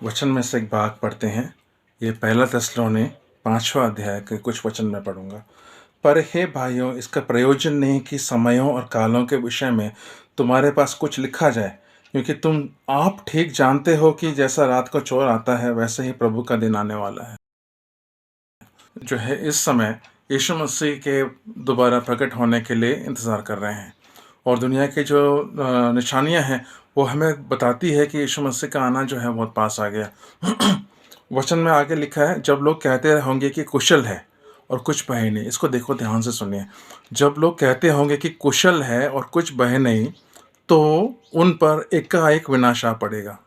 वचन में से एक भाग पढ़ते हैं। ये पहला थिस्सलुनी 5वां अध्याय के कुछ वचन में पढ़ूंगा। पर हे भाइयों, इसका प्रयोजन नहीं कि समयों और कालों के विषय में तुम्हारे पास कुछ लिखा जाए, क्योंकि आप ठीक जानते हो कि जैसा रात को चोर आता है वैसे ही प्रभु का दिन आने वाला है। जो है इस समय यीशु मसीह के दोबारा प्रकट होने के लिए इंतज़ार कर रहे हैं, और दुनिया की जो निशानियां हैं वो हमें बताती है कि यीशु मसीह का आना जो है बहुत पास आ गया। वचन में आगे लिखा है, जब लोग कहते होंगे कि कुशल है और कुछ बहे नहीं। इसको देखो, ध्यान से सुनिए। जब लोग कहते होंगे कि कुशल है और कुछ बहे नहीं, तो उन पर एकाएक विनाश आ पड़ेगा,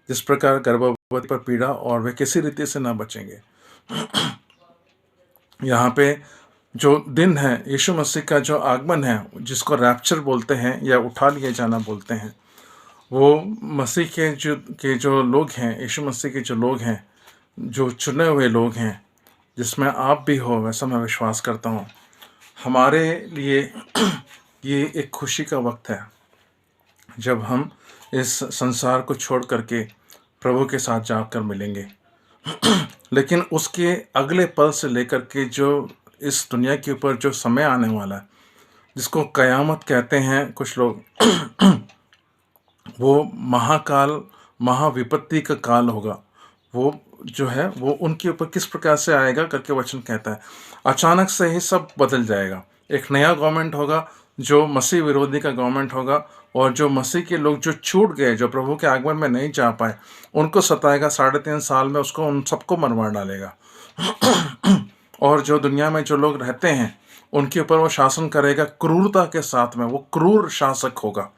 जिस प्रकार गर्भवती पर पीड़ा, और वे किसी रीति से न बचेंगे। यहाँ पे जो दिन है यीशु मसीह का जो आगमन है, जिसको रैप्चर बोलते हैं या उठा लिए जाना बोलते हैं, वो मसीह के जो लोग हैं, यीशु मसीह के जो लोग हैं, जो चुने हुए लोग हैं, जिसमें आप भी हो, वैसा मैं विश्वास करता हूँ, हमारे लिए ये एक खुशी का वक्त है जब हम इस संसार को छोड़ करके प्रभु के साथ जाकर मिलेंगे। लेकिन उसके अगले पल से लेकर के जो इस दुनिया के ऊपर जो समय आने वाला है, जिसको कयामत कहते हैं कुछ लोग, वो महाकाल, महाविपत्ति का काल होगा। वो जो है वो उनके ऊपर किस प्रकार से आएगा करके वचन कहता है। अचानक से ही सब बदल जाएगा। एक नया गवर्नमेंट होगा जो मसीह विरोधी का गवर्नमेंट होगा, और जो मसीह के लोग जो छूट गए, जो प्रभु के आगमन में नहीं जा पाए, उनको सताएगा। 3.5 साल में उसको उन सबको मरवा डालेगा। और जो दुनिया में जो लोग रहते हैं उनके ऊपर वो शासन करेगा क्रूरता के साथ में। वो क्रूर शासक होगा,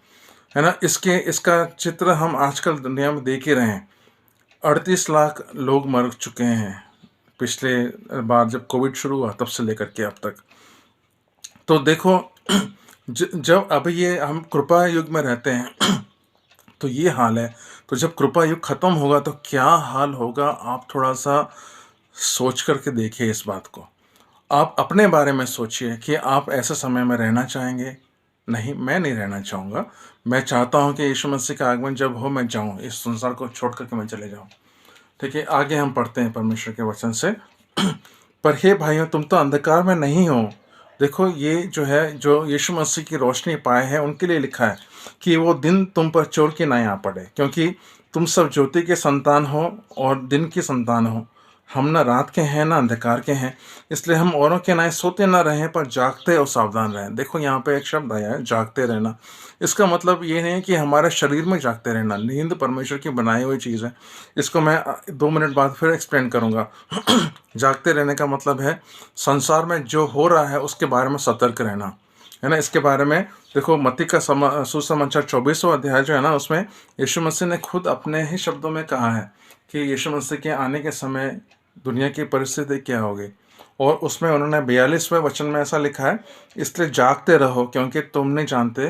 है ना। इसका चित्र हम आजकल दुनिया में देख ही रहे हैं। 38 लाख लोग मर चुके हैं पिछले बार जब कोविड शुरू हुआ तब से लेकर के अब तक। तो देखो, जब अभी ये हम कृपा युग में रहते हैं तो ये हाल है। तो जब कृपा युग खत्म होगा तो क्या हाल होगा, आप थोड़ा सा सोच करके देखिए इस बात को। आप अपने बारे में सोचिए कि आप ऐसे समय में रहना चाहेंगे। नहीं, मैं नहीं रहना चाहूँगा। मैं चाहता हूँ कि यीशु मसीह का आगमन जब हो, मैं जाऊँ, इस संसार को छोड़ करके मैं चले जाऊँ। ठीक है, आगे हम पढ़ते हैं परमेश्वर के वचन से। पर हे भाइयों, तुम तो अंधकार में नहीं हो। देखो, ये जो है, जो यीशु मसीह की रोशनी पाए हैं उनके लिए लिखा है कि वो दिन तुम पर चोर के ना आ पड़े, क्योंकि तुम सब ज्योति के संतान हो और दिन की संतान हो। हम ना रात के हैं ना अंधकार के हैं, इसलिए हम औरों के नाए सोते ना रहें, पर जागते और सावधान रहें। देखो, यहाँ पे एक शब्द आया है, जागते रहना। इसका मतलब ये नहीं कि हमारे शरीर में जागते रहना। नींद परमेश्वर की बनाई हुई चीज़ है। इसको मैं 2 मिनट बाद फिर एक्सप्लेन करूँगा। जागते रहने का मतलब है संसार में जो हो रहा है उसके बारे में सतर्क रहना, है ना। इसके बारे में देखो, मत्ती का सुसमाचार 24वां अध्याय जो है ना, उसमें यीशु मसीह ने खुद अपने ही शब्दों में कहा है कि यीशु मसीह के आने के समय दुनिया की परिस्थिति क्या होगी। और उसमें उन्होंने 42वें वचन में ऐसा लिखा है, इसलिए जागते रहो, क्योंकि तुम नहीं जानते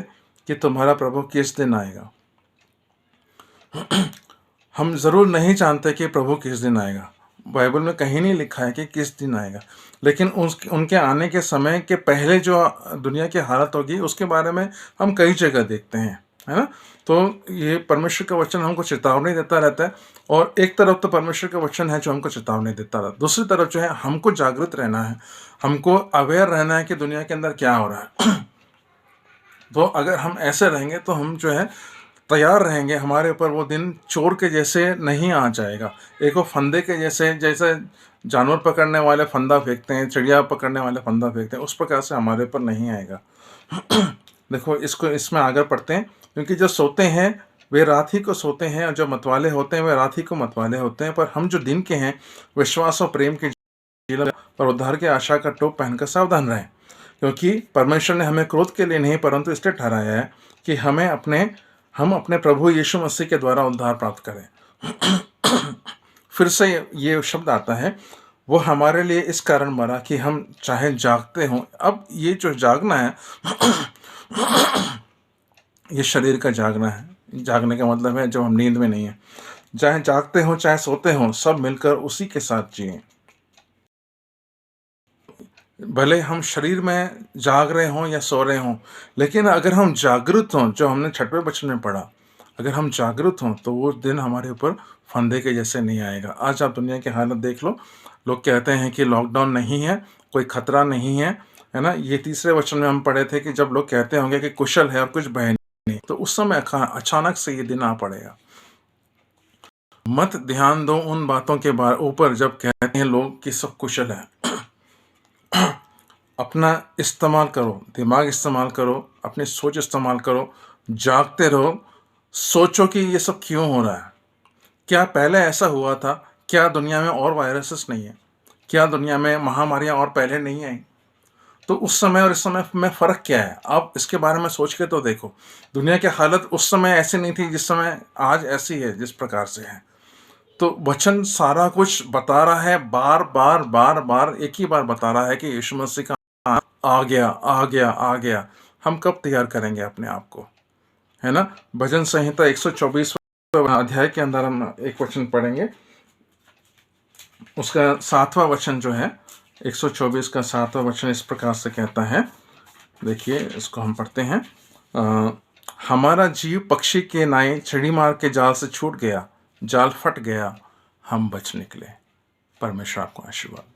कि तुम्हारा प्रभु किस दिन आएगा। हम ज़रूर नहीं जानते कि प्रभु किस दिन आएगा। बाइबल में कहीं नहीं लिखा है कि किस दिन आएगा, लेकिन उनके आने के समय के पहले जो दुनिया की हालत होगी उसके बारे में हम कई जगह देखते हैं, है ना। तो ये परमेश्वर का वचन हमको चेतावनी देता रहता है। और एक तरफ तो परमेश्वर का वचन है जो हमको चेतावनी देता रहता है, दूसरी तरफ जो है हमको जागृत रहना है, हमको अवेयर रहना है कि दुनिया के अंदर क्या हो रहा है। तो अगर हम ऐसे रहेंगे तो हम जो है तैयार रहेंगे। हमारे ऊपर वो दिन चोर के जैसे नहीं आ जाएगा। एक वो फंदे के जैसे, जैसे जानवर पकड़ने वाले फंदा फेंकते हैं, चिड़िया पकड़ने वाले फंदा फेंकते हैं, उस प्रकार से हमारे ऊपर नहीं आएगा। देखो, इसमें आगे पढ़ते हैं, क्योंकि जो सोते हैं वे रात ही को सोते हैं, और जो मतवाले होते हैं वे रात ही को मतवाले होते हैं। पर हम जो दिन के हैं, विश्वास और प्रेम के जीवन पर उद्धार की आशा का टोप पहनकर सावधान रहें, क्योंकि परमेश्वर ने हमें क्रोध के लिए नहीं परंतु इसलिए ठहराया है कि हम अपने प्रभु यीशु मसीह के द्वारा उद्धार प्राप्त करें। फिर से ये शब्द आता है, वो हमारे लिए इस कारण मरा कि हम चाहे जागते हों। अब ये जो जागना है, ये शरीर का जागना है। जागने का मतलब है जब हम नींद में नहीं है। चाहे जागते हों चाहे सोते हों, सब मिलकर उसी के साथ जिए। भले हम शरीर में जाग रहे हों या सो रहे हों, लेकिन अगर हम जागृत हों, जो हमने 6वें वचन में पढ़ा, अगर हम जागरूक हों तो वो दिन हमारे ऊपर फंदे के जैसे नहीं आएगा। आज आप दुनिया की हालत देख लो, लोग कहते हैं कि लॉकडाउन नहीं है, कोई खतरा नहीं है ना? ये तीसरे वचन में हम पढ़े थे कि जब लोग कहते होंगे कि कुशल है और कुछ भय नहीं, तो उस समय अचानक से ये दिन आ पड़ेगा। मत ध्यान दो उन बातों के ऊपर जब कहते हैं लोग कि सब कुशल है। अपना इस्तेमाल करो, दिमाग इस्तेमाल करो, अपनी सोच इस्तेमाल करो, जागते रहो, सोचो कि ये सब क्यों हो रहा है? क्या पहले ऐसा हुआ था? क्या दुनिया में और वायरसेस नहीं है? क्या दुनिया में महामारियां और पहले नहीं आई? तो उस समय और इस समय में फ़र्क क्या है? आप इसके बारे में सोच के तो देखो। दुनिया की हालत उस समय ऐसी नहीं थी जिस समय आज ऐसी है, जिस प्रकार से है। तो वचन सारा कुछ बता रहा है, बार-बार, बार-बार एक ही बार बता रहा है कि यीशु मसीह का आ गया, आ गया, आ गया। हम कब तैयार करेंगे अपने आप को? है ना? भजन संहिता 124वें अध्याय के अंदर हम एक वचन पढ़ेंगे। उसका 7वां वचन जो है, 124 का 7वां वचन इस प्रकार से कहता है, देखिए इसको हम पढ़ते हैं। हमारा जीव पक्षी के नाई चिड़ीमार के जाल से छूट गया, जाल फट गया, हम बच निकले। परमेश्वर आपको आशीर्वाद दे।